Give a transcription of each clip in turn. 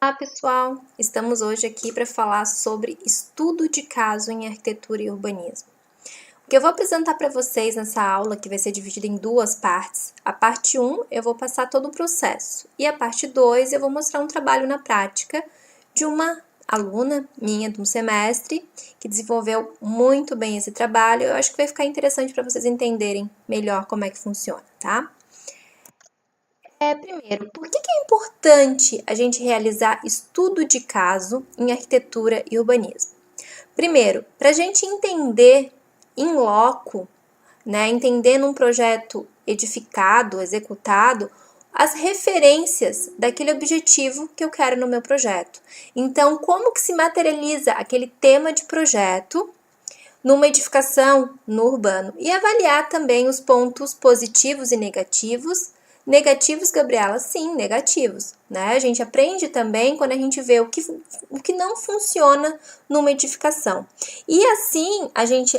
Olá, pessoal! Estamos hoje aqui para falar sobre estudo de caso em arquitetura e urbanismo. O que eu vou apresentar para vocês nessa aula, que vai ser dividida em duas partes, a parte 1 eu vou passar todo o processo e a parte 2 eu vou mostrar um trabalho na prática de uma aluna minha de um semestre que desenvolveu muito bem esse trabalho. Eu acho que vai ficar interessante para vocês entenderem melhor como é que funciona, tá? Primeiro, por que é importante a gente realizar estudo de caso em arquitetura e urbanismo? Primeiro, para a gente entender em loco, né, entender num projeto edificado, executado, as referências daquele objetivo que eu quero no meu projeto. Então, como que se materializa aquele tema de projeto numa edificação no urbano? E avaliar também os pontos positivos e negativos. Negativos, Gabriela? Sim, negativos, né? A gente aprende também quando a gente vê o que não funciona numa edificação. E assim,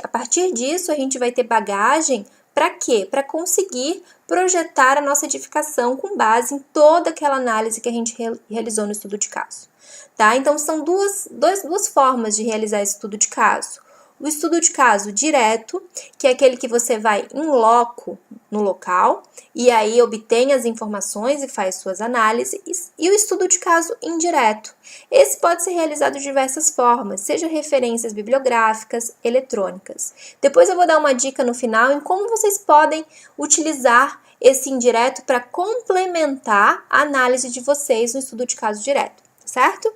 a partir disso, a gente vai ter bagagem para quê? Para conseguir projetar a nossa edificação com base em toda aquela análise que a gente realizou no estudo de caso, tá? Então, são duas formas de realizar esse estudo de caso. O estudo de caso direto, que é aquele que você vai em loco no local e aí obtém as informações e faz suas análises, e o estudo de caso indireto. Esse pode ser realizado de diversas formas, seja referências bibliográficas, eletrônicas. Depois eu vou dar uma dica no final em como vocês podem utilizar esse indireto para complementar a análise de vocês no estudo de caso direto, certo?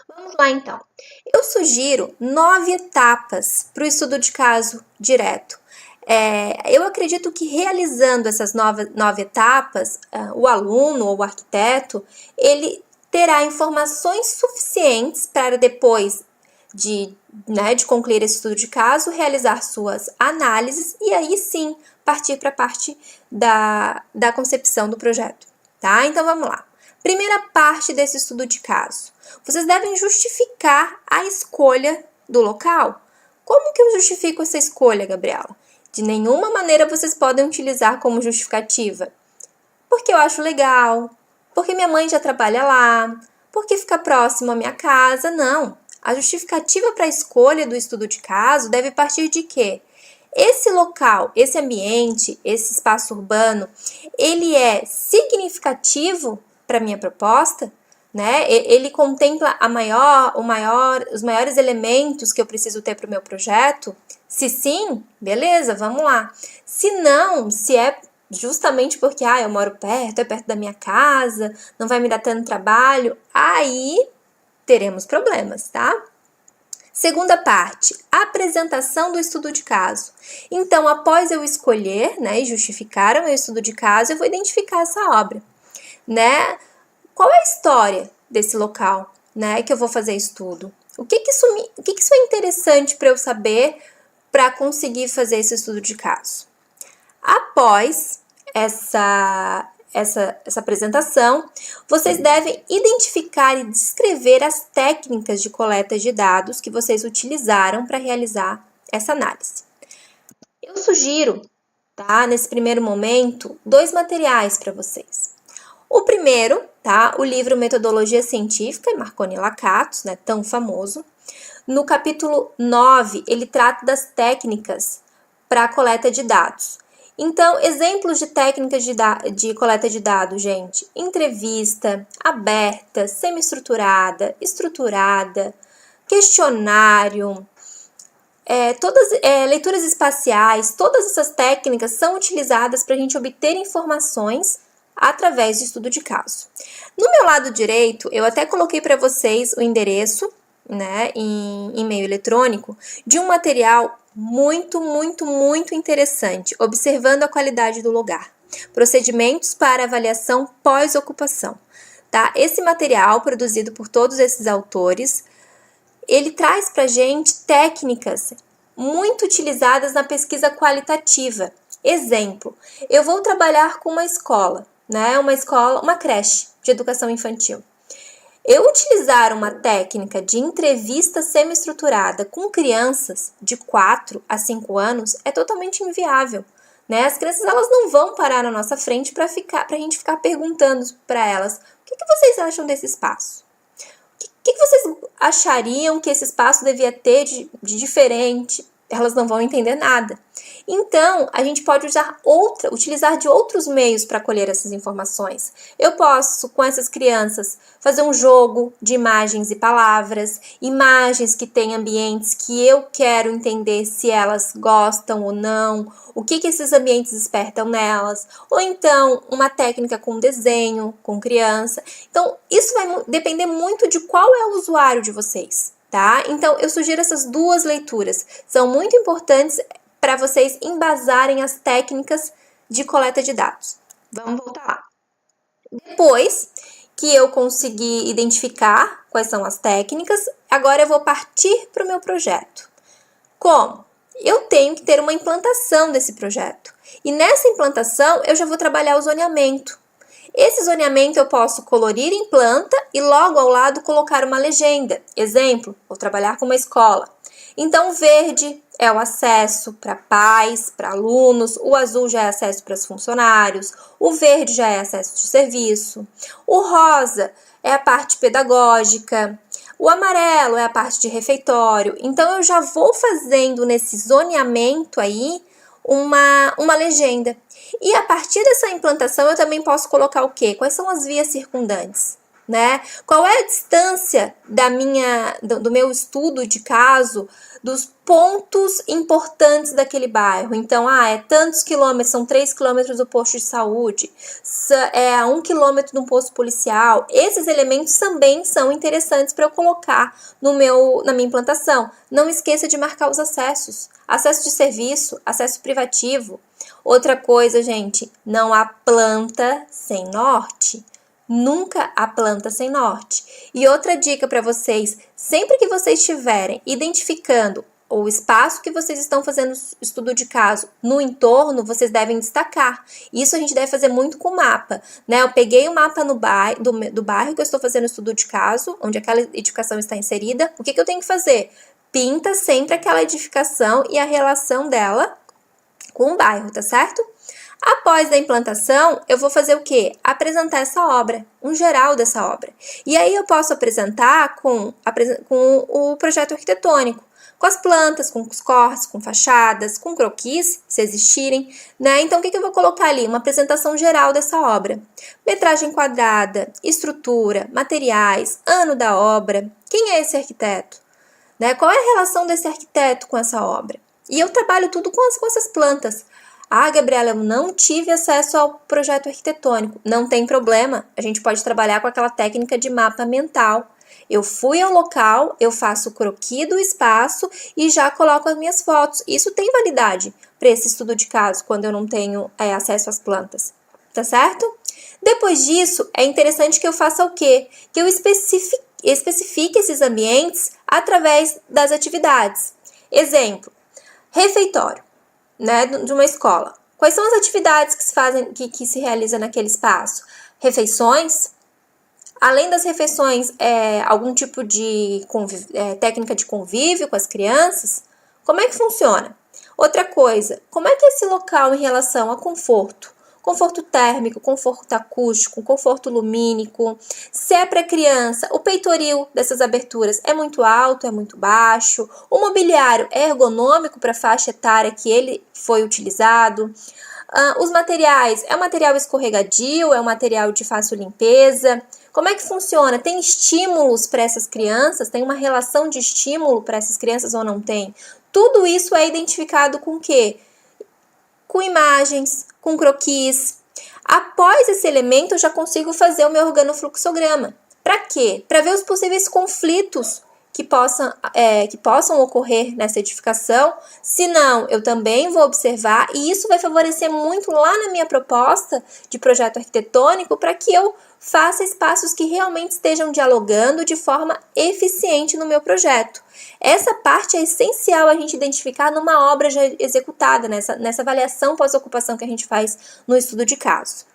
Vamos lá, então. Eu sugiro 9 etapas para o estudo de caso direto. Eu acredito que realizando essas 9 etapas, o aluno ou o arquiteto, ele terá informações suficientes para depois de concluir esse estudo de caso, realizar suas análises e aí sim partir para a parte da concepção do projeto, tá? Então vamos lá. Primeira parte desse estudo de caso. Vocês devem justificar a escolha do local. Como que eu justifico essa escolha, Gabriela? De nenhuma maneira vocês podem utilizar como justificativa. Porque eu acho legal, porque minha mãe já trabalha lá, porque fica próximo à minha casa. Não. A justificativa para a escolha do estudo de caso deve partir de quê? Esse local, esse ambiente, esse espaço urbano, ele é significativo para minha proposta, né? Ele contempla os maiores elementos que eu preciso ter para o meu projeto? Se sim, beleza, vamos lá. Se não, se é justamente porque eu moro perto, é perto da minha casa, não vai me dar tanto trabalho, aí teremos problemas, tá? Segunda parte, apresentação do estudo de caso. Então, após eu escolher, né, e justificar o meu estudo de caso, eu vou identificar essa obra, né? Qual é a história desse local, né, que eu vou fazer estudo? O que isso é interessante para eu saber para conseguir fazer esse estudo de caso? Após essa apresentação, vocês devem identificar e descrever as técnicas de coleta de dados que vocês utilizaram para realizar essa análise. Eu sugiro, tá, nesse primeiro momento, 2 materiais para vocês. O primeiro, tá, o livro Metodologia Científica, Marconi Lakatos, né, tão famoso. No capítulo 9, ele trata das técnicas para a coleta de dados. Então, exemplos de técnicas de coleta de dados, gente: entrevista, aberta, semi-estruturada, estruturada, questionário, leituras espaciais. Todas essas técnicas são utilizadas para a gente obter informações através de estudo de caso. No meu lado direito, eu até coloquei para vocês o endereço, né, em e-mail eletrônico, de um material muito interessante, observando a qualidade do lugar. Procedimentos para avaliação pós-ocupação. Tá? Esse material, produzido por todos esses autores, ele traz para a gente técnicas muito utilizadas na pesquisa qualitativa. Exemplo, eu vou trabalhar com uma escola, né? Uma creche de educação infantil. Eu utilizar uma técnica de entrevista semi-estruturada com crianças de 4 a 5 anos é totalmente inviável, né? As crianças, elas não vão parar na nossa frente para a gente ficar perguntando para elas: o que vocês acham desse espaço? O que vocês achariam que esse espaço devia ter de diferente? Elas não vão entender nada. Então, a gente pode utilizar de outros meios para colher essas informações. Eu posso, com essas crianças, fazer um jogo de imagens e palavras, imagens que têm ambientes que eu quero entender se elas gostam ou não, o que esses ambientes despertam nelas, ou então uma técnica com desenho, com criança. Então, isso vai depender muito de qual é o usuário de vocês, tá? Então, eu sugiro essas duas leituras. São muito importantes para vocês embasarem as técnicas de coleta de dados. Vamos voltar lá. Depois que eu conseguir identificar quais são as técnicas, agora eu vou partir para o meu projeto. Como? Eu tenho que ter uma implantação desse projeto. E nessa implantação, eu já vou trabalhar o zoneamento. Esse zoneamento eu posso colorir em planta e logo ao lado colocar uma legenda. Exemplo, vou trabalhar com uma escola. Então, o verde é o acesso para pais, para alunos, o azul já é acesso para os funcionários, o verde já é acesso de serviço, o rosa é a parte pedagógica, o amarelo é a parte de refeitório. Então, eu já vou fazendo nesse zoneamento aí uma legenda. E a partir dessa implantação, eu também posso colocar o quê? Quais são as vias circundantes? Né? Qual é a distância do meu estudo de caso dos pontos importantes daquele bairro? Então, é tantos quilômetros, são 3 quilômetros do posto de saúde, é a 1 quilômetro de um posto policial. Esses elementos também são interessantes para eu colocar na minha implantação. Não esqueça de marcar os acessos. Acesso de serviço, acesso privativo. Outra coisa, gente, não há planta sem norte. Nunca há planta sem norte. E outra dica para vocês, sempre que vocês estiverem identificando o espaço que vocês estão fazendo estudo de caso no entorno, vocês devem destacar. Isso a gente deve fazer muito com o mapa, né? Eu peguei o mapa do bairro que eu estou fazendo estudo de caso, onde aquela edificação está inserida. O que eu tenho que fazer? Pinta sempre aquela edificação e a relação dela com o bairro, tá certo? Após a implantação, eu vou fazer o quê? Apresentar essa obra, um geral dessa obra. E aí eu posso apresentar com o projeto arquitetônico, com as plantas, com os cortes, com fachadas, com croquis, se existirem, né? Então, o que eu vou colocar ali? Uma apresentação geral dessa obra. Metragem quadrada, estrutura, materiais, ano da obra, quem é esse arquiteto? Né? Qual é a relação desse arquiteto com essa obra? E eu trabalho tudo com essas plantas. Gabriela, eu não tive acesso ao projeto arquitetônico. Não tem problema, a gente pode trabalhar com aquela técnica de mapa mental. Eu fui ao local, eu faço o croquis do espaço e já coloco as minhas fotos. Isso tem validade para esse estudo de caso, quando eu não tenho acesso às plantas, tá certo? Depois disso, é interessante que eu faça o quê? Que eu especifique esses ambientes através das atividades. Exemplo, refeitório. Né, de uma escola. Quais são as atividades que se fazem, que se realizam naquele espaço? Refeições. Além das refeições, algum tipo de técnica de convívio com as crianças? Como é que funciona? Outra coisa, como é que é esse local em relação a conforto? Conforto térmico, conforto acústico, conforto lumínico. Se é para criança, o peitoril dessas aberturas é muito alto, é muito baixo. O mobiliário é ergonômico para a faixa etária que ele foi utilizado. Os materiais, é um material escorregadio, é um material de fácil limpeza. Como é que funciona? Tem estímulos para essas crianças? Tem uma relação de estímulo para essas crianças ou não tem? Tudo isso é identificado com o quê? Com imagens, com croquis. Após esse elemento, eu já consigo fazer o meu organofluxograma. Para quê? Para ver os possíveis conflitos que possam ocorrer nessa edificação. Se não, eu também vou observar e isso vai favorecer muito lá na minha proposta de projeto arquitetônico para que eu faça espaços que realmente estejam dialogando de forma eficiente no meu projeto. Essa parte é essencial a gente identificar numa obra já executada, nessa avaliação pós-ocupação que a gente faz no estudo de caso.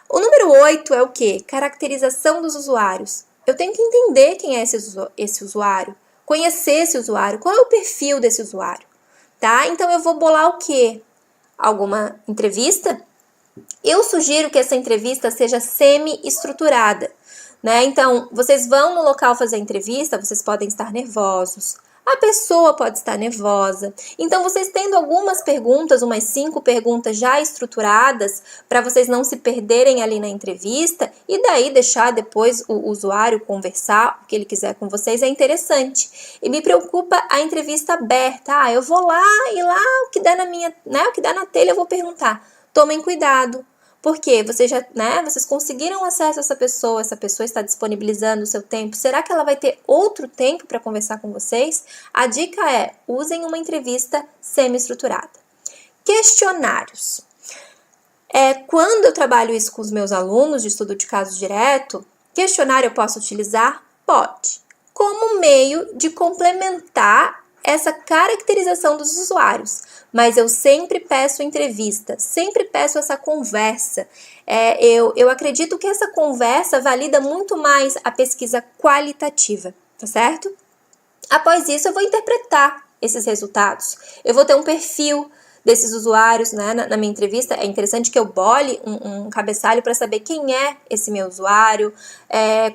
O número 8 é o quê? Caracterização dos usuários. Eu tenho que entender quem é esse usuário, conhecer esse usuário, qual é o perfil desse usuário, tá? Então, eu vou bolar o quê? alguma entrevista, eu sugiro que essa entrevista seja semi-estruturada, né? Então, vocês vão no local fazer a entrevista, vocês podem estar nervosos, a pessoa pode estar nervosa. Então, vocês tendo algumas perguntas, umas 5 perguntas já estruturadas, para vocês não se perderem ali na entrevista, e daí deixar depois o usuário conversar o que ele quiser com vocês, é interessante. E me preocupa a entrevista aberta. Eu vou lá e lá o que dá o que dá na telha eu vou perguntar. Tomem cuidado. Porque vocês conseguiram acesso a essa pessoa está disponibilizando o seu tempo. Será que ela vai ter outro tempo para conversar com vocês? A dica é, usem uma entrevista semi-estruturada. Questionários. Quando eu trabalho isso com os meus alunos de estudo de caso direto, questionário eu posso utilizar? Pode. Como meio de complementar essa caracterização dos usuários, mas eu sempre peço entrevista, sempre peço essa conversa. Eu acredito que essa conversa valida muito mais a pesquisa qualitativa, tá certo? Após isso, eu vou interpretar esses resultados. Eu vou ter um perfil desses usuários, né, na minha entrevista. É interessante que eu bole um cabeçalho para saber quem é esse meu usuário,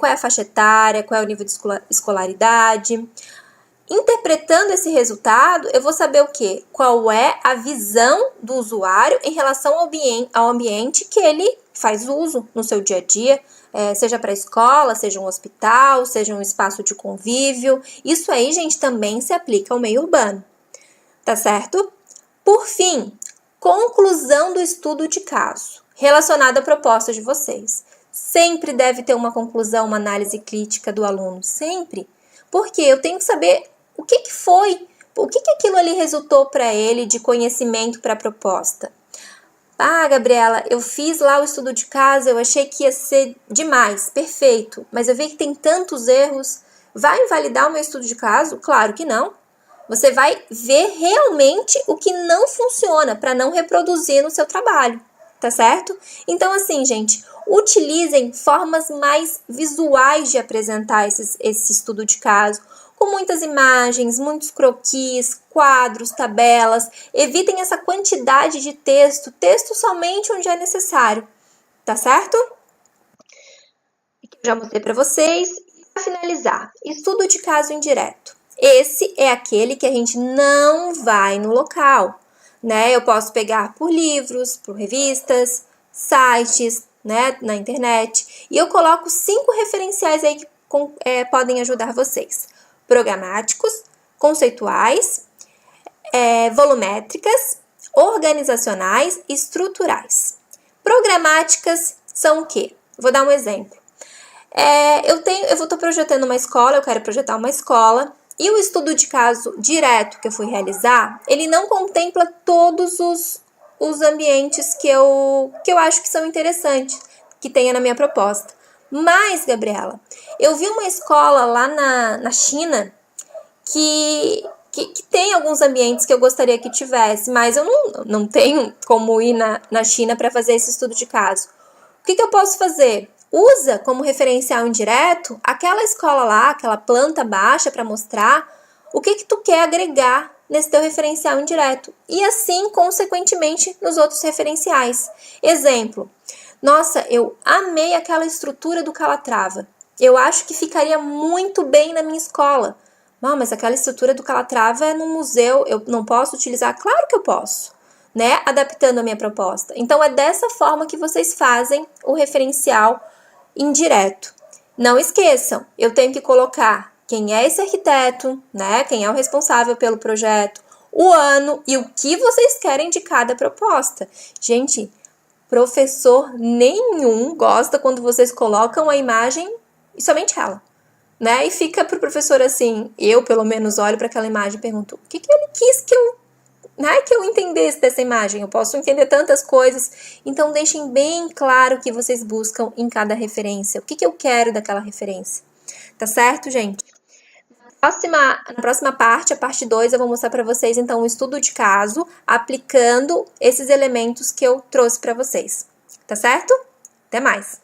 qual é a faixa etária, qual é o nível de escolaridade. Interpretando esse resultado, eu vou saber o quê? Qual é a visão do usuário em relação ao ambiente que ele faz uso no seu dia a dia, seja para a escola, seja um hospital, seja um espaço de convívio. Isso aí, gente, também se aplica ao meio urbano, tá certo? Por fim, conclusão do estudo de caso, relacionado à proposta de vocês. Sempre deve ter uma conclusão, uma análise crítica do aluno, sempre. Porque eu tenho que saber o que foi, o que aquilo ali resultou para ele de conhecimento para a proposta. Gabriela, eu fiz lá o estudo de caso, eu achei que ia ser demais, perfeito, mas eu vi que tem tantos erros. Vai invalidar o meu estudo de caso? Claro que não. Você vai ver realmente o que não funciona para não reproduzir no seu trabalho, tá certo? Então, assim, gente, utilizem formas mais visuais de apresentar esse estudo de caso, com muitas imagens, muitos croquis, quadros, tabelas. Evitem essa quantidade de texto somente onde é necessário, tá certo? Já mostrei para vocês. Para finalizar, estudo de caso indireto. Esse é aquele que a gente não vai no local, né? Eu posso pegar por livros, por revistas, sites, né, na internet, e eu coloco 5 referenciais aí que podem ajudar vocês. Programáticos, conceituais, volumétricas, organizacionais e estruturais. Programáticas são o quê? Vou dar um exemplo. Eu estou projetando uma escola, eu quero projetar uma escola, e o estudo de caso direto que eu fui realizar, ele não contempla todos os ambientes que eu acho que são interessantes, que tenha na minha proposta. Mas, Gabriela, eu vi uma escola lá na China que tem alguns ambientes que eu gostaria que tivesse, mas eu não tenho como ir na China para fazer esse estudo de caso. O que eu posso fazer? Usa como referencial indireto aquela escola lá, aquela planta baixa para mostrar o que tu quer agregar nesse teu referencial indireto. E assim, consequentemente, nos outros referenciais. Exemplo. Nossa, eu amei aquela estrutura do Calatrava. Eu acho que ficaria muito bem na minha escola. Mas aquela estrutura do Calatrava é no museu, eu não posso utilizar? Claro que eu posso, né? Adaptando a minha proposta. Então, é dessa forma que vocês fazem o referencial indireto. Não esqueçam, eu tenho que colocar quem é esse arquiteto, né? Quem é o responsável pelo projeto, o ano e o que vocês querem de cada proposta. Gente, professor nenhum gosta quando vocês colocam a imagem e somente ela, né? E fica pro professor assim, eu pelo menos olho para aquela imagem e pergunto, o que ele quis que eu entendesse dessa imagem? Eu posso entender tantas coisas, então deixem bem claro o que vocês buscam em cada referência, o que eu quero daquela referência, tá certo, gente? Na próxima parte, a parte 2, eu vou mostrar para vocês, então, um estudo de caso, aplicando esses elementos que eu trouxe para vocês, tá certo? Até mais!